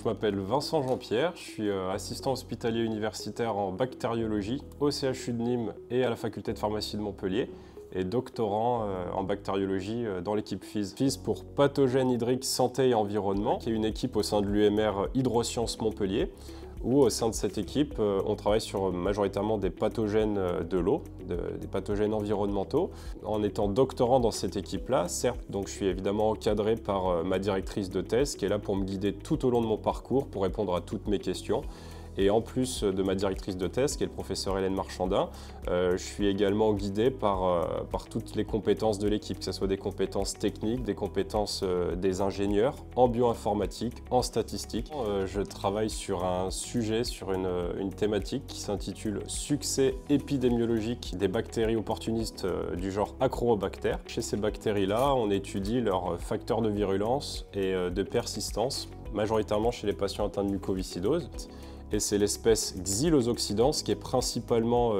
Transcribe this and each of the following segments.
Je m'appelle Vincent Jean-Pierre, je suis assistant hospitalier universitaire en bactériologie au CHU de Nîmes et à la faculté de pharmacie de Montpellier et doctorant en bactériologie dans l'équipe FIS. FIS pour Pathogènes hydriques, santé et environnement, qui est une équipe au sein de l'UMR Hydrosciences Montpellier, où au sein de cette équipe, on travaille sur majoritairement des pathogènes de l'eau, des pathogènes environnementaux. En étant doctorant dans cette équipe-là, certes, donc je suis évidemment encadré par ma directrice de thèse qui est là pour me guider tout au long de mon parcours, pour répondre à toutes mes questions. Et en plus de ma directrice de thèse, qui est le professeur Hélène Marchandin, je suis également guidé par toutes les compétences de l'équipe, que ce soit des compétences techniques, des compétences des ingénieurs, en bioinformatique, en statistique. Je travaille sur un sujet, sur une thématique qui s'intitule « Succès épidémiologique des bactéries opportunistes du genre Achrobacter ». Chez ces bactéries-là, on étudie leurs facteurs de virulence et de persistance, majoritairement chez les patients atteints de mucoviscidose. Et c'est l'espèce Xylose oxydans qui est principalement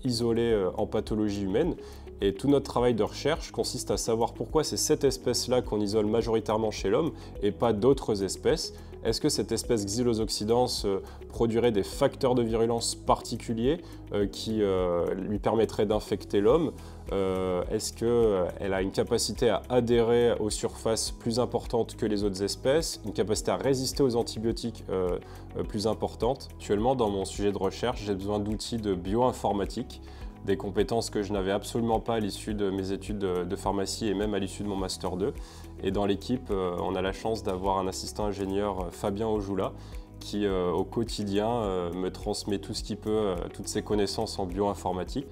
isolée en pathologie humaine. Et tout notre travail de recherche consiste à savoir pourquoi c'est cette espèce-là qu'on isole majoritairement chez l'homme et pas d'autres espèces. Est-ce que cette espèce Xylose oxydans produirait des facteurs de virulence particuliers qui lui permettraient d'infecter l'homme? Est-ce qu'elle a une capacité à adhérer aux surfaces plus importantes que les autres espèces, une capacité à résister aux antibiotiques plus importante? Actuellement, dans mon sujet de recherche, j'ai besoin d'outils de bioinformatique, des compétences que je n'avais absolument pas à l'issue de mes études de pharmacie et même à l'issue de mon Master 2. Et dans l'équipe, on a la chance d'avoir un assistant ingénieur, Fabien Ojoula, qui au quotidien me transmet tout ce qu'il peut, toutes ses connaissances en bioinformatique.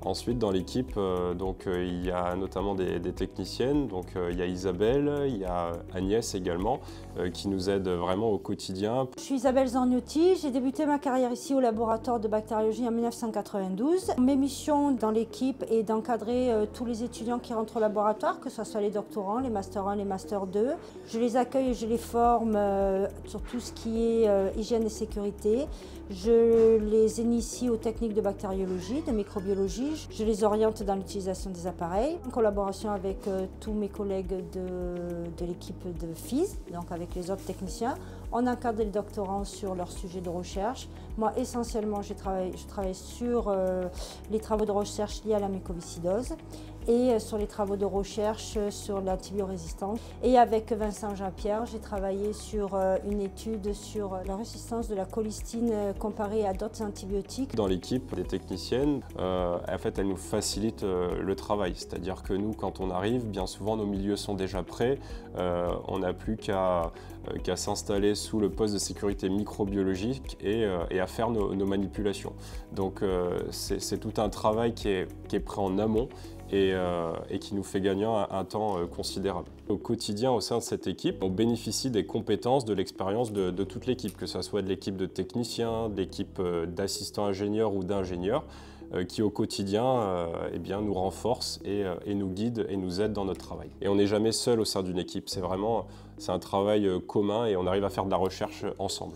Ensuite, dans l'équipe, il y a notamment des techniciennes, il y a Isabelle, il y a Agnès également, qui nous aident vraiment au quotidien. Je suis Isabelle Zagnotti, j'ai débuté ma carrière ici au laboratoire de bactériologie en 1992. Mes missions dans l'équipe est d'encadrer tous les étudiants qui rentrent au laboratoire, que ce soit les doctorants, les Master 1, les Master 2. Je les accueille et je les forme sur tout ce qui est hygiène et sécurité. Je les initie aux techniques de bactériologie, de microbiologie. Je les oriente dans l'utilisation des appareils, en collaboration avec tous mes collègues de l'équipe de FIS, donc avec les autres techniciens. On encadre les doctorants sur leurs sujets de recherche. Moi, essentiellement, je travaille sur les travaux de recherche liés à la mucoviscidose et sur les travaux de recherche sur l'antibiorésistance. Et avec Vincent Jean-Pierre, j'ai travaillé sur une étude sur la résistance de la colistine comparée à d'autres antibiotiques. Dans l'équipe des techniciennes, en fait, elles nous facilitent le travail. C'est-à-dire que nous, quand on arrive, bien souvent, nos milieux sont déjà prêts. On n'a plus qu'à s'installer sous le poste de sécurité microbiologique et à faire nos manipulations. Donc, c'est tout un travail qui est prêt en amont et qui nous fait gagner un temps considérable. Au quotidien, au sein de cette équipe, on bénéficie des compétences, de l'expérience de toute l'équipe, que ce soit de l'équipe de techniciens, de l'équipe d'assistants ingénieurs ou d'ingénieurs, qui au quotidien nous renforcent et nous guident et nous aident dans notre travail. Et on n'est jamais seul au sein d'une équipe, c'est un travail commun et on arrive à faire de la recherche ensemble.